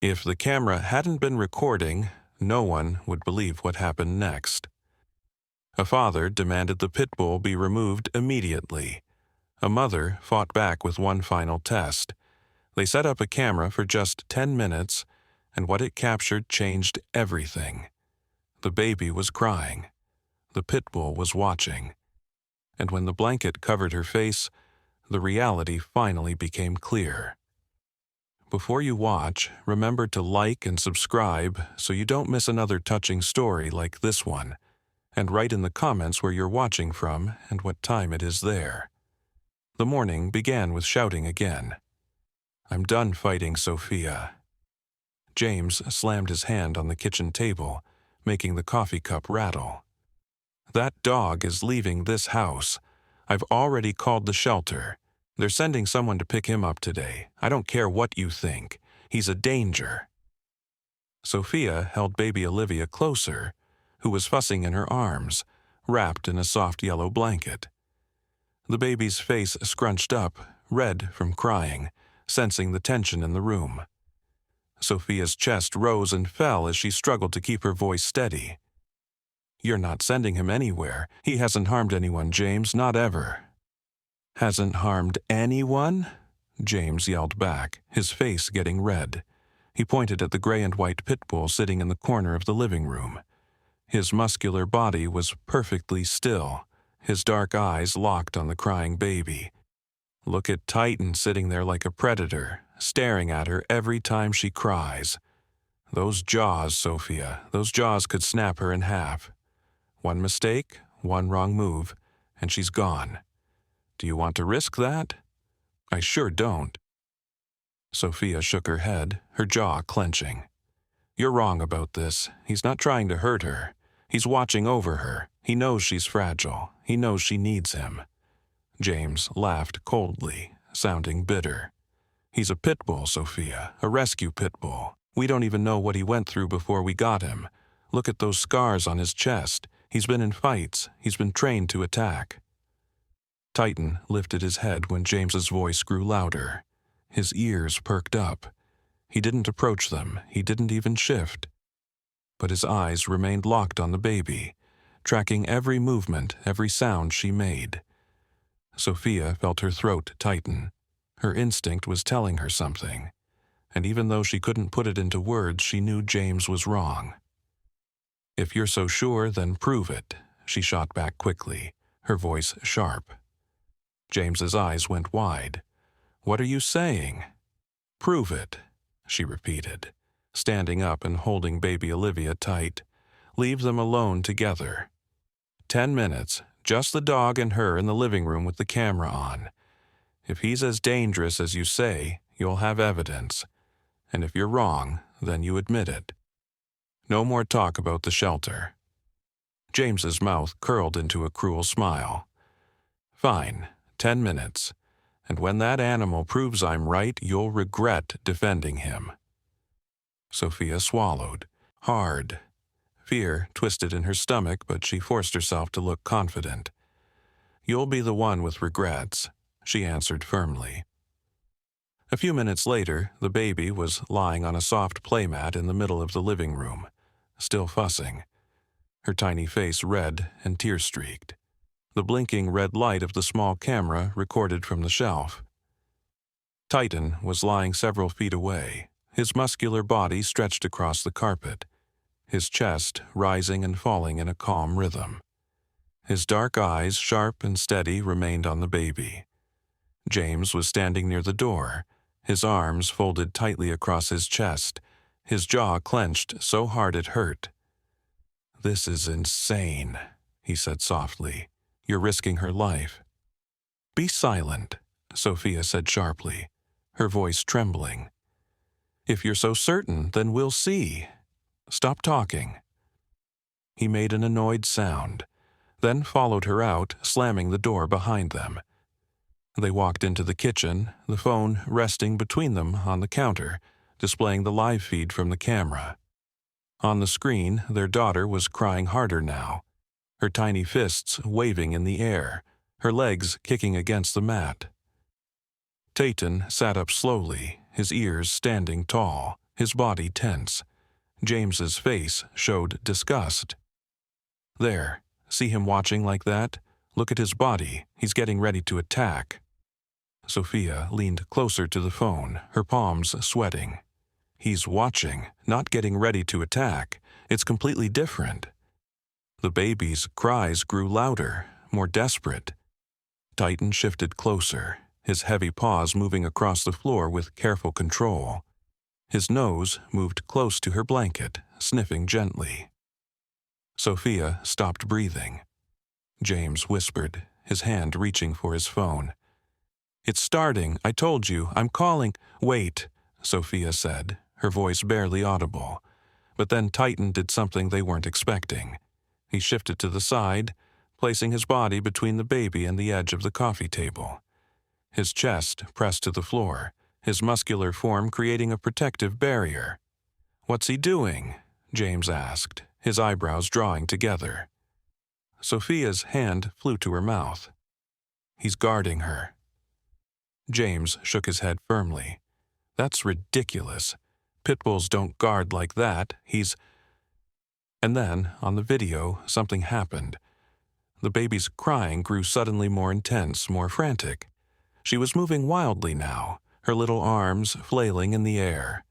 If the camera hadn't been recording, no one would believe what happened next. A father demanded the Pitbull be removed immediately. A mother fought back with one final test. They set up a camera for just 10 minutes, and what it captured changed everything. The baby was crying. The Pitbull was watching. And when the blanket covered her face, the reality finally became clear. Before you watch, remember to like and subscribe so you don't miss another touching story like this one, and write in the comments where you're watching from and what time it is there. The morning began with shouting again. "I'm done fighting, Sophia." James slammed his hand on the kitchen table, making the coffee cup rattle. "That dog is leaving this house. I've already called the shelter. They're sending someone to pick him up today. I don't care what you think. He's a danger." Sophia held baby Olivia closer, who was fussing in her arms, wrapped in a soft yellow blanket. The baby's face scrunched up, red from crying, sensing the tension in the room. Sophia's chest rose and fell as she struggled to keep her voice steady. "You're not sending him anywhere. He hasn't harmed anyone, James, not ever." "Hasn't harmed anyone?" James yelled back, his face getting red. He pointed at the gray and white Pitbull sitting in the corner of the living room. His muscular body was perfectly still, his dark eyes locked on the crying baby. Look at Titan sitting there like a predator, staring at her every time she cries. Those jaws, Sophia, those jaws could snap her in half. One mistake, one wrong move, and she's gone. Do you want to risk that? I sure don't. Sophia shook her head, her jaw clenching. You're wrong about this. He's not trying to hurt her. He's watching over her. He knows she's fragile. He knows she needs him. James laughed coldly, sounding bitter. He's a Pitbull, Sophia, a rescue Pitbull. We don't even know what he went through before we got him. Look at those scars on his chest. He's been in fights. He's been trained to attack. Titan lifted his head when James's voice grew louder. His ears perked up. He didn't approach them. He didn't even shift. But his eyes remained locked on the baby, tracking every movement, every sound she made. Sophia felt her throat tighten. Her instinct was telling her something. And even though she couldn't put it into words, she knew James was wrong. If you're so sure, then prove it, she shot back quickly, her voice sharp. James's eyes went wide. What are you saying? Prove it, she repeated, standing up and holding baby Olivia tight. Leave them alone together. 10 minutes, just the dog and her in the living room with the camera on. If he's as dangerous as you say, you'll have evidence. And if you're wrong, then you admit it. No more talk about the shelter. James's mouth curled into a cruel smile. Fine, 10 minutes. And when that animal proves I'm right, you'll regret defending him. Sophia swallowed, hard. Fear twisted in her stomach, but she forced herself to look confident. You'll be the one with regrets, she answered firmly. A few minutes later, the baby was lying on a soft playmat in the middle of the living room, still fussing, her tiny face red and tear-streaked. The blinking red light of the small camera recorded from the shelf. Titan was lying several feet away, his muscular body stretched across the carpet, his chest rising and falling in a calm rhythm. His dark eyes, sharp and steady, remained on the baby. James was standing near the door, his arms folded tightly across his chest, his jaw clenched so hard it hurt. "This is insane," he said softly. "You're risking her life." "Be silent," Sophia said sharply, her voice trembling. "If you're so certain, then we'll see. Stop talking." He made an annoyed sound, then followed her out, slamming the door behind them. They walked into the kitchen, the phone resting between them on the counter, displaying the live feed from the camera. On the screen, their daughter was crying harder now, her tiny fists waving in the air, her legs kicking against the mat. Titan sat up slowly, his ears standing tall, his body tense. James's face showed disgust. "There, see him watching like that? Look at his body, he's getting ready to attack." Sophia leaned closer to the phone, her palms sweating. "He's watching, not getting ready to attack. It's completely different." The baby's cries grew louder, more desperate. Titan shifted closer, his heavy paws moving across the floor with careful control. His nose moved close to her blanket, sniffing gently. Sophia stopped breathing. James whispered, his hand reaching for his phone. "It's starting, I told you, I'm calling." "Wait," Sophia said, her voice barely audible. But then Titan did something they weren't expecting. He shifted to the side, placing his body between the baby and the edge of the coffee table. His chest pressed to the floor, his muscular form creating a protective barrier. "What's he doing?" James asked, his eyebrows drawing together. Sophia's hand flew to her mouth. "He's guarding her." James shook his head firmly. "That's ridiculous. Pitbulls don't guard like that. And then, on the video, something happened. The baby's crying grew suddenly more intense, more frantic. She was moving wildly now, her little arms flailing in the air.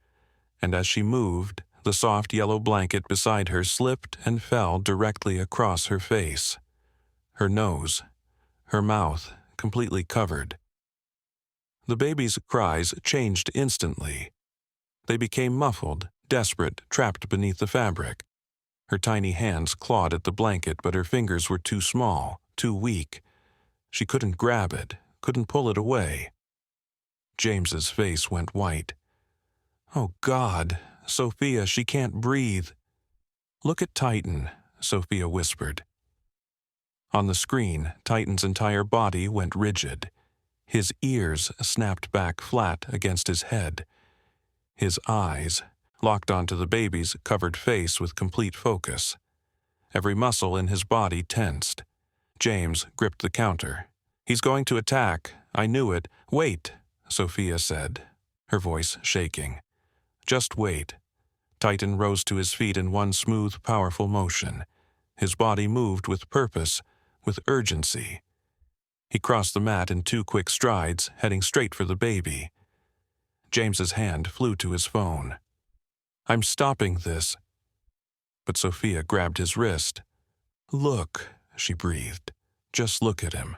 And as she moved, the soft yellow blanket beside her slipped and fell directly across her face. Her nose, her mouth, completely covered. The baby's cries changed instantly. They became muffled, desperate, trapped beneath the fabric. Her tiny hands clawed at the blanket, but her fingers were too small, too weak. She couldn't grab it, couldn't pull it away. James's face went white. "Oh, God, Sophia, she can't breathe." "Look at Titan," Sophia whispered. On the screen, Titan's entire body went rigid. His ears snapped back flat against his head. His eyes locked onto the baby's covered face with complete focus. Every muscle in his body tensed. James gripped the counter. "He's going to attack. I knew it." "Wait," Sophia said, her voice shaking. "Just wait." Titan rose to his feet in one smooth, powerful motion. His body moved with purpose, with urgency. He crossed the mat in 2 quick strides, heading straight for the baby. James's hand flew to his phone. "I'm stopping this." But Sophia grabbed his wrist. "Look," she breathed. "Just look at him."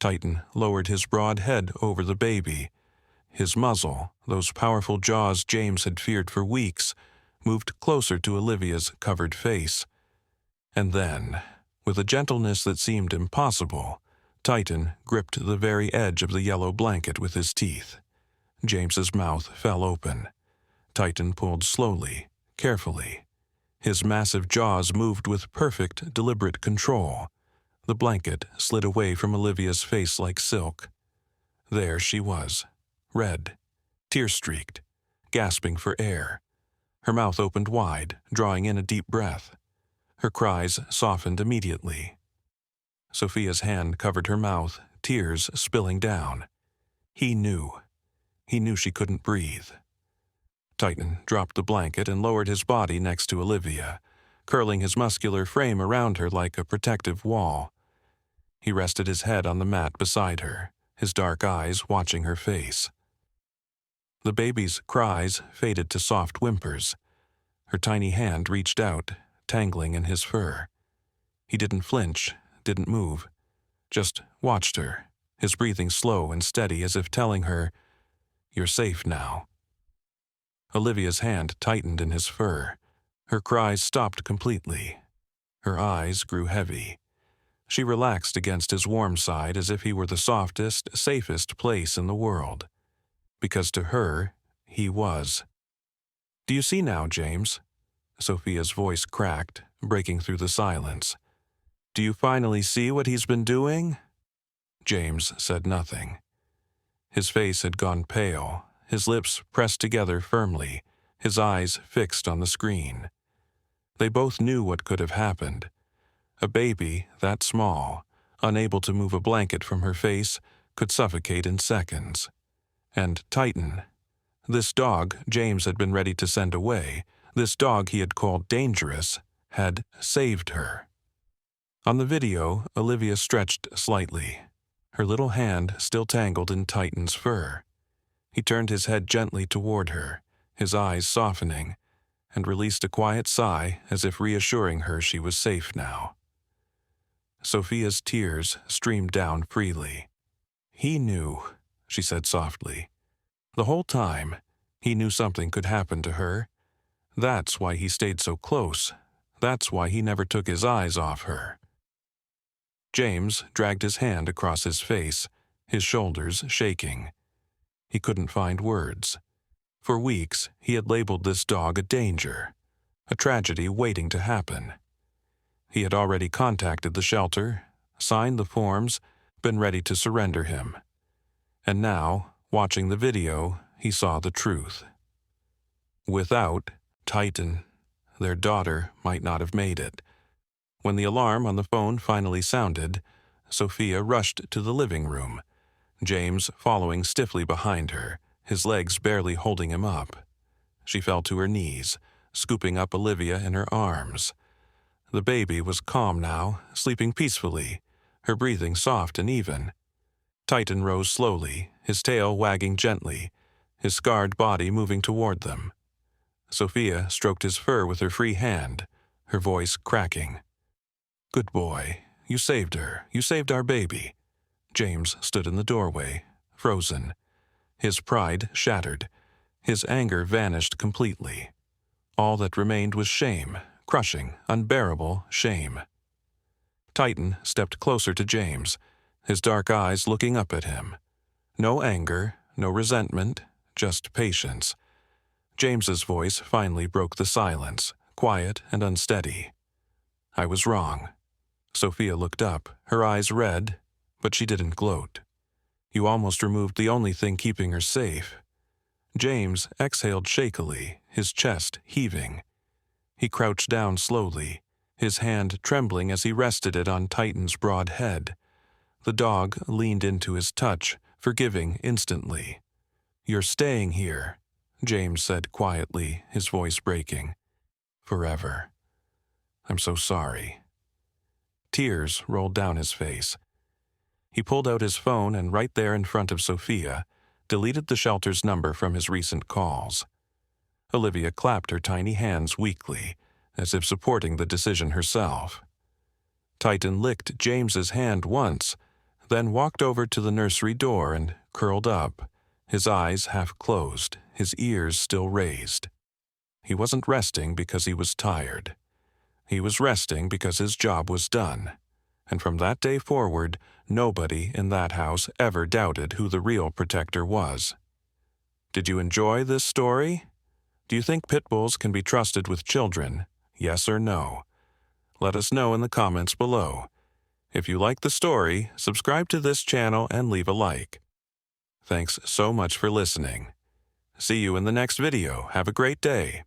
Titan lowered his broad head over the baby. His muzzle, those powerful jaws James had feared for weeks, moved closer to Olivia's covered face. And then, with a gentleness that seemed impossible, Titan gripped the very edge of the yellow blanket with his teeth. James's mouth fell open. Titan pulled slowly, carefully. His massive jaws moved with perfect, deliberate control. The blanket slid away from Olivia's face like silk. There she was, red, tear-streaked, gasping for air. Her mouth opened wide, drawing in a deep breath. Her cries softened immediately. Sophia's hand covered her mouth, tears spilling down. He knew. He knew she couldn't breathe. Titan dropped the blanket and lowered his body next to Olivia, curling his muscular frame around her like a protective wall. He rested his head on the mat beside her, his dark eyes watching her face. The baby's cries faded to soft whimpers. Her tiny hand reached out, tangling in his fur. He didn't flinch, didn't move, just watched her, his breathing slow and steady as if telling her, "You're safe now." Olivia's hand tightened in his fur. Her cries stopped completely. Her eyes grew heavy. She relaxed against his warm side as if he were the softest, safest place in the world. Because to her, he was. "Do you see now, James?" Sophia's voice cracked, breaking through the silence. "Do you finally see what he's been doing?" James said nothing. His face had gone pale, his lips pressed together firmly, his eyes fixed on the screen. They both knew what could have happened. A baby that small, unable to move a blanket from her face, could suffocate in seconds. And Titan, This dog James had been ready to send away, this dog he had called dangerous, had saved her. On the video, Olivia stretched slightly, her little hand still tangled in Titan's fur. He turned his head gently toward her, his eyes softening, and released a quiet sigh as if reassuring her she was safe now. Sophia's tears streamed down freely. "He knew," she said softly. "The whole time, he knew something could happen to her. That's why he stayed so close. That's why he never took his eyes off her." James dragged his hand across his face, his shoulders shaking. He couldn't find words. For weeks, he had labeled this dog a danger, a tragedy waiting to happen. He had already contacted the shelter, signed the forms, been ready to surrender him. And now, watching the video, he saw the truth. Without Titan, their daughter might not have made it. When the alarm on the phone finally sounded, Sophia rushed to the living room, James following stiffly behind her, his legs barely holding him up. She fell to her knees, scooping up Olivia in her arms. The baby was calm now, sleeping peacefully, her breathing soft and even. Titan rose slowly, his tail wagging gently, his scarred body moving toward them. Sophia stroked his fur with her free hand, her voice cracking. "Good boy. You saved her. You saved our baby." James stood in the doorway, frozen. His pride shattered. His anger vanished completely. All that remained was shame, crushing, unbearable shame. Titan stepped closer to James, his dark eyes looking up at him. No anger, no resentment, just patience. James's voice finally broke the silence, quiet and unsteady. "I was wrong." Sophia looked up, her eyes red, but she didn't gloat. "You almost removed the only thing keeping her safe." James exhaled shakily, his chest heaving. He crouched down slowly, his hand trembling as he rested it on Titan's broad head. The dog leaned into his touch, forgiving instantly. "You're staying here," James said quietly, his voice breaking. "Forever. I'm so sorry." Tears rolled down his face. He pulled out his phone and right there in front of Sophia, deleted the shelter's number from his recent calls. Olivia clapped her tiny hands weakly, as if supporting the decision herself. Titan licked James's hand once, then walked over to the nursery door and curled up, his eyes half closed, his ears still raised. He wasn't resting because he was tired. He was resting because his job was done. And from that day forward, nobody in that house ever doubted who the real protector was. Did you enjoy this story? Do you think pit bulls can be trusted with children? Yes or no? Let us know in the comments below. If you like the story, subscribe to this channel and leave a like. Thanks so much for listening. See you in the next video. Have a great day.